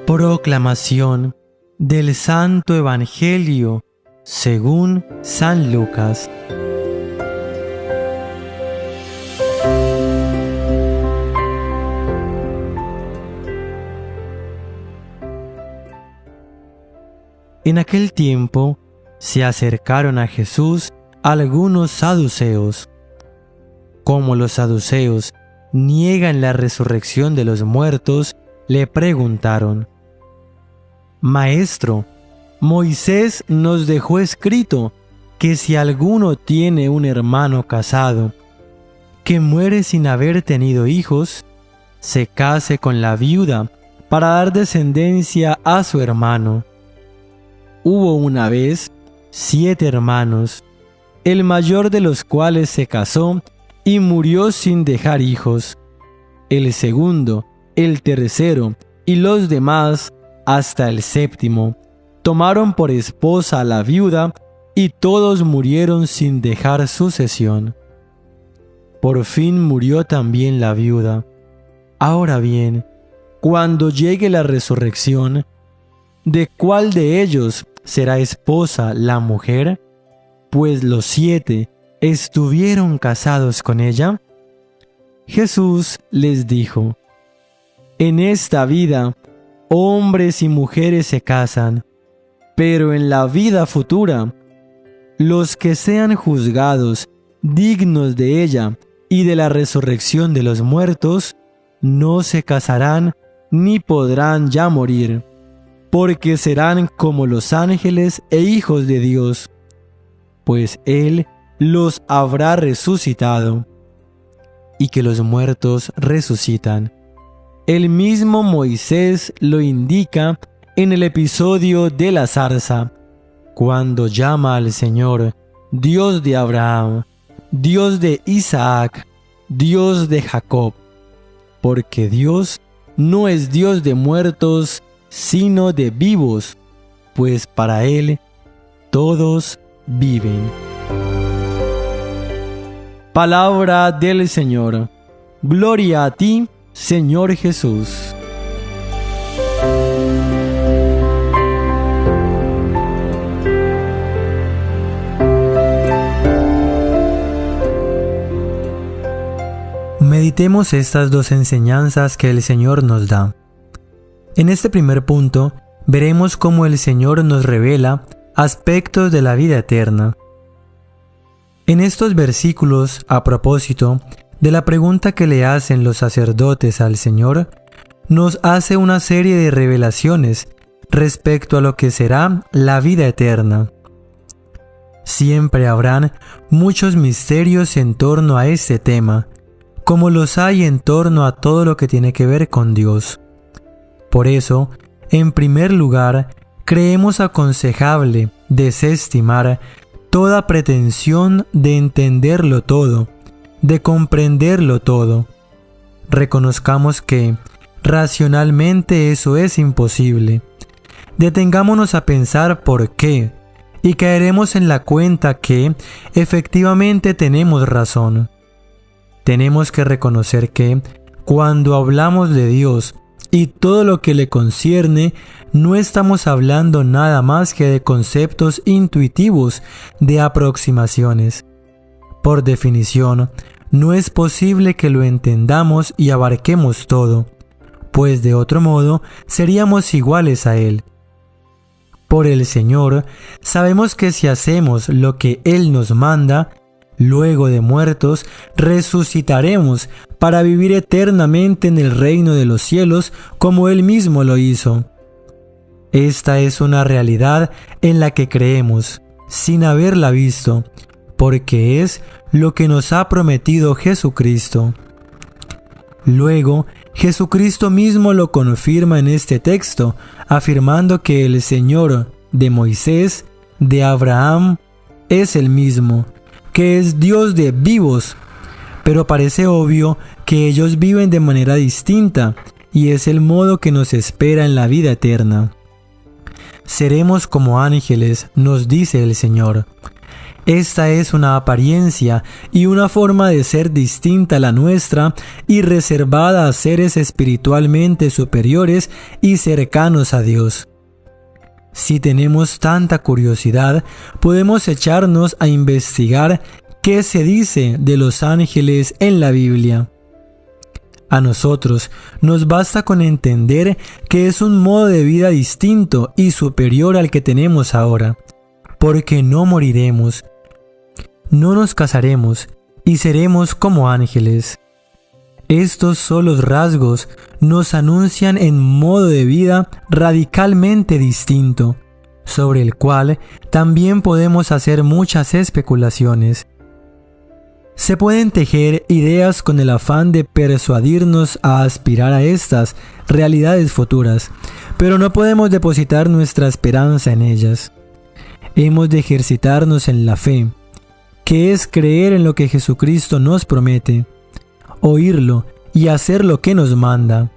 Proclamación del Santo Evangelio según San Lucas. En aquel tiempo se acercaron a Jesús algunos saduceos. Como los saduceos niegan la resurrección de los muertos, le preguntaron: Maestro, Moisés nos dejó escrito que si alguno tiene un hermano casado que muere sin haber tenido hijos, se case con la viuda para dar descendencia a su hermano. Hubo una vez 7 hermanos, el mayor de los cuales se casó y murió sin dejar hijos. El segundo, el tercero y los demás, hasta el séptimo, tomaron por esposa a la viuda y todos murieron sin dejar sucesión. Por fin murió también la viuda. Ahora bien, cuando llegue la resurrección, ¿de cuál de ellos será esposa la mujer? Pues los 7 estuvieron casados con ella. Jesús les dijo: En esta vida, hombres y mujeres se casan, pero en la vida futura, los que sean juzgados dignos de ella y de la resurrección de los muertos, no se casarán ni podrán ya morir, porque serán como los ángeles e hijos de Dios, pues Él los habrá resucitado, y que los muertos resucitan. El mismo Moisés lo indica en el episodio de la zarza, cuando llama al Señor Dios de Abraham, Dios de Isaac, Dios de Jacob, porque Dios no es Dios de muertos, sino de vivos, pues para Él todos viven. Palabra del Señor. Gloria a ti, Señor Jesús. Meditemos estas 2 enseñanzas que el Señor nos da. En este primer punto, veremos cómo el Señor nos revela aspectos de la vida eterna. En estos versículos, a propósito de la pregunta que le hacen los sacerdotes al Señor, nos hace una serie de revelaciones respecto a lo que será la vida eterna. Siempre habrán muchos misterios en torno a este tema, como los hay en torno a todo lo que tiene que ver con Dios. Por eso, en primer lugar, creemos aconsejable desestimar toda pretensión de entenderlo todo, de comprenderlo todo. Reconozcamos que, racionalmente, eso es imposible. Detengámonos a pensar por qué, y caeremos en la cuenta que, efectivamente, tenemos razón. Tenemos que reconocer que, cuando hablamos de Dios y todo lo que le concierne, no estamos hablando nada más que de conceptos intuitivos, de aproximaciones. Por definición, no es posible que lo entendamos y abarquemos todo, pues de otro modo seríamos iguales a Él. Por el Señor, sabemos que si hacemos lo que Él nos manda, luego de muertos, resucitaremos para vivir eternamente en el reino de los cielos como Él mismo lo hizo. Esta es una realidad en la que creemos, sin haberla visto, porque es lo que nos ha prometido Jesucristo. Luego, Jesucristo mismo lo confirma en este texto, afirmando que el Señor de Moisés, de Abraham, es el mismo, que es Dios de vivos, pero parece obvio que ellos viven de manera distinta, y es el modo que nos espera en la vida eterna. Seremos como ángeles, nos dice el Señor. Esta es una apariencia y una forma de ser distinta a la nuestra y reservada a seres espiritualmente superiores y cercanos a Dios. Si tenemos tanta curiosidad, podemos echarnos a investigar qué se dice de los ángeles en la Biblia. A nosotros nos basta con entender que es un modo de vida distinto y superior al que tenemos ahora, porque no moriremos, no nos casaremos y seremos como ángeles. Estos solos rasgos nos anuncian en modo de vida radicalmente distinto, sobre el cual también podemos hacer muchas especulaciones. Se pueden tejer ideas con el afán de persuadirnos a aspirar a estas realidades futuras, pero no podemos depositar nuestra esperanza en ellas. Hemos de ejercitarnos en la fe, que es creer en lo que Jesucristo nos promete, oírlo y hacer lo que nos manda.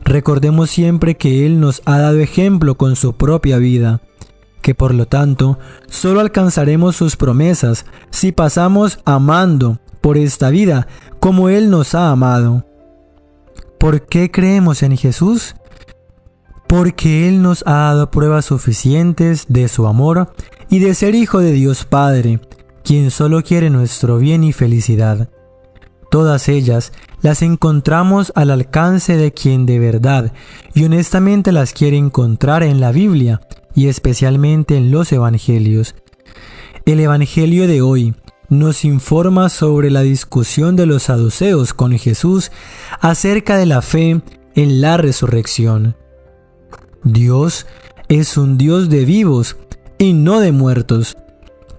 Recordemos siempre que Él nos ha dado ejemplo con su propia vida, que por lo tanto solo alcanzaremos sus promesas si pasamos amando por esta vida como Él nos ha amado. ¿Por qué creemos en Jesús? Porque Él nos ha dado pruebas suficientes de su amor y de ser Hijo de Dios Padre, quien solo quiere nuestro bien y felicidad. Todas ellas las encontramos al alcance de quien de verdad y honestamente las quiere encontrar en la Biblia y especialmente en los Evangelios. El Evangelio de hoy nos informa sobre la discusión de los saduceos con Jesús acerca de la fe en la resurrección. Dios es un Dios de vivos y no de muertos.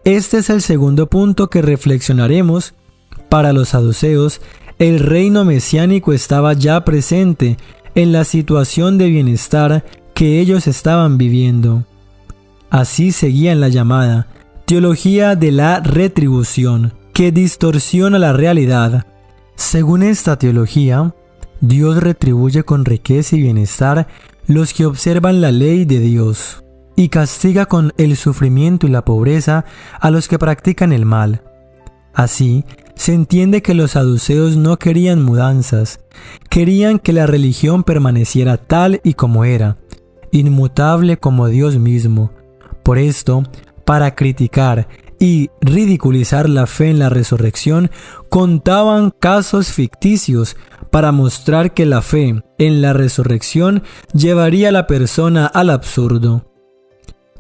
Este es el segundo punto que reflexionaremos. Para los saduceos, el reino mesiánico estaba ya presente en la situación de bienestar que ellos estaban viviendo. Así seguían la llamada teología de la retribución, que distorsiona la realidad. Según esta teología, Dios retribuye con riqueza y bienestar los que observan la ley de Dios, y castiga con el sufrimiento y la pobreza a los que practican el mal. Así, se entiende que los saduceos no querían mudanzas, querían que la religión permaneciera tal y como era, inmutable como Dios mismo. Por esto, para criticar y ridiculizar la fe en la resurrección, contaban casos ficticios para mostrar que la fe en la resurrección llevaría a la persona al absurdo.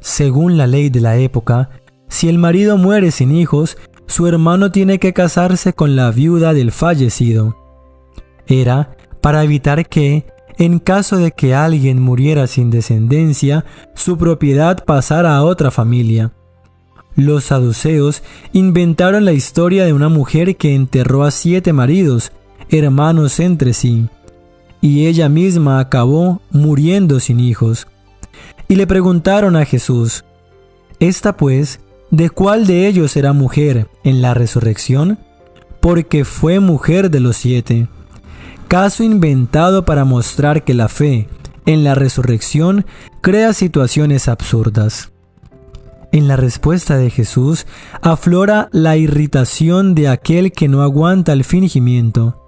Según la ley de la época, si el marido muere sin hijos, su hermano tiene que casarse con la viuda del fallecido. Era para evitar que, en caso de que alguien muriera sin descendencia, su propiedad pasara a otra familia. Los saduceos inventaron la historia de una mujer que enterró a 7 maridos, hermanos entre sí, y ella misma acabó muriendo sin hijos. Y le preguntaron a Jesús: «¿Esta pues, de cuál de ellos será mujer en la resurrección? Porque fue mujer de los 7». Caso inventado para mostrar que la fe en la resurrección crea situaciones absurdas. En la respuesta de Jesús aflora la irritación de aquel que no aguanta el fingimiento.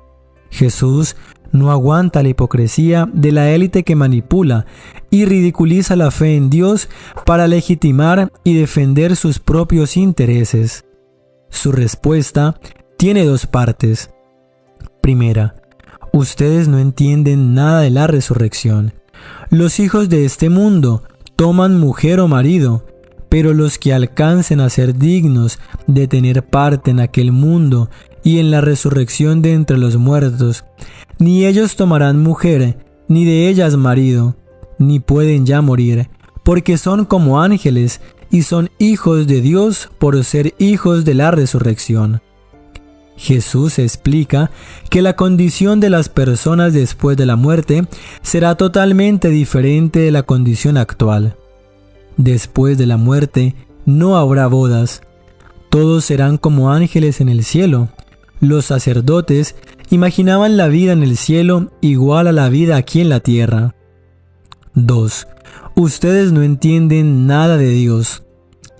Jesús no aguanta la hipocresía de la élite que manipula y ridiculiza la fe en Dios para legitimar y defender sus propios intereses. Su respuesta tiene 2 partes. Primera, ustedes no entienden nada de la resurrección. Los hijos de este mundo toman mujer o marido, pero los que alcancen a ser dignos de tener parte en aquel mundo y en la resurrección de entre los muertos, ni ellos tomarán mujer, ni de ellas marido, ni pueden ya morir, porque son como ángeles y son hijos de Dios por ser hijos de la resurrección. Jesús explica que la condición de las personas después de la muerte será totalmente diferente de la condición actual. Después de la muerte no habrá bodas. Todos serán como ángeles en el cielo. Los sacerdotes imaginaban la vida en el cielo igual a la vida aquí en la tierra. 2. Ustedes no entienden nada de Dios.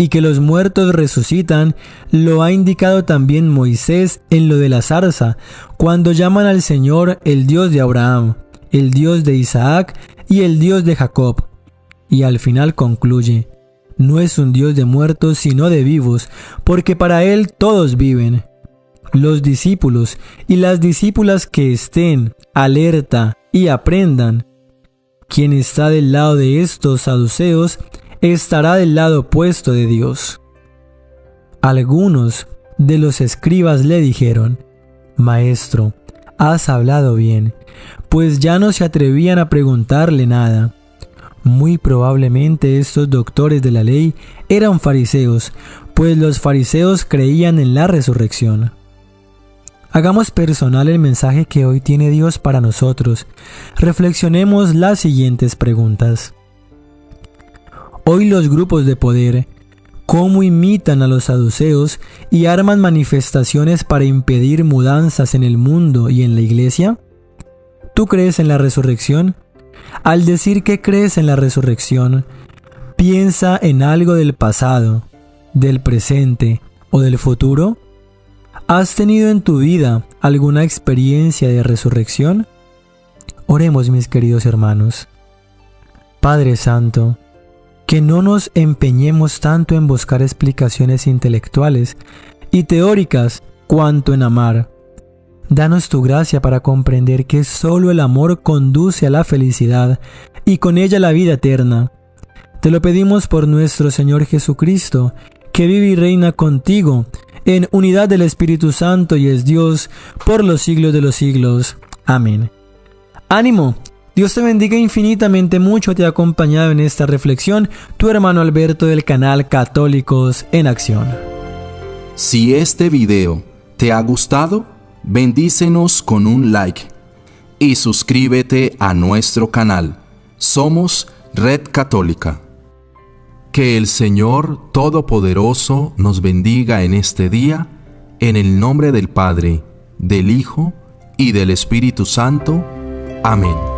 y que los muertos resucitan, lo ha indicado también Moisés en lo de la zarza, cuando llaman al Señor el Dios de Abraham, el Dios de Isaac y el Dios de Jacob. Y al final concluye: no es un Dios de muertos sino de vivos, porque para Él todos viven. Los discípulos y las discípulas que estén alerta y aprendan. Quien está del lado de estos saduceos estará del lado opuesto de Dios. Algunos de los escribas le dijeron: Maestro, has hablado bien, pues ya no se atrevían a preguntarle nada. Muy probablemente estos doctores de la ley eran fariseos, pues los fariseos creían en la resurrección. Hagamos personal el mensaje que hoy tiene Dios para nosotros. Reflexionemos las siguientes preguntas. Hoy los grupos de poder, ¿cómo imitan a los saduceos y arman manifestaciones para impedir mudanzas en el mundo y en la iglesia? ¿Tú crees en la resurrección? Al decir que crees en la resurrección, piensa en algo del pasado, del presente o del futuro. ¿Has tenido en tu vida alguna experiencia de resurrección? Oremos, mis queridos hermanos. Padre Santo, que no nos empeñemos tanto en buscar explicaciones intelectuales y teóricas cuanto en amar. Danos tu gracia para comprender que solo el amor conduce a la felicidad y con ella la vida eterna. Te lo pedimos por nuestro Señor Jesucristo, que vive y reina contigo en unidad del Espíritu Santo y es Dios por los siglos de los siglos. Amén. ¡Ánimo! Dios te bendiga infinitamente mucho. Te ha acompañado en esta reflexión tu hermano Alberto del canal Católicos en Acción. Si este video te ha gustado, bendícenos con un like y suscríbete a nuestro canal. Somos Red Católica. Que el Señor Todopoderoso nos bendiga en este día, en el nombre del Padre, del Hijo y del Espíritu Santo. Amén.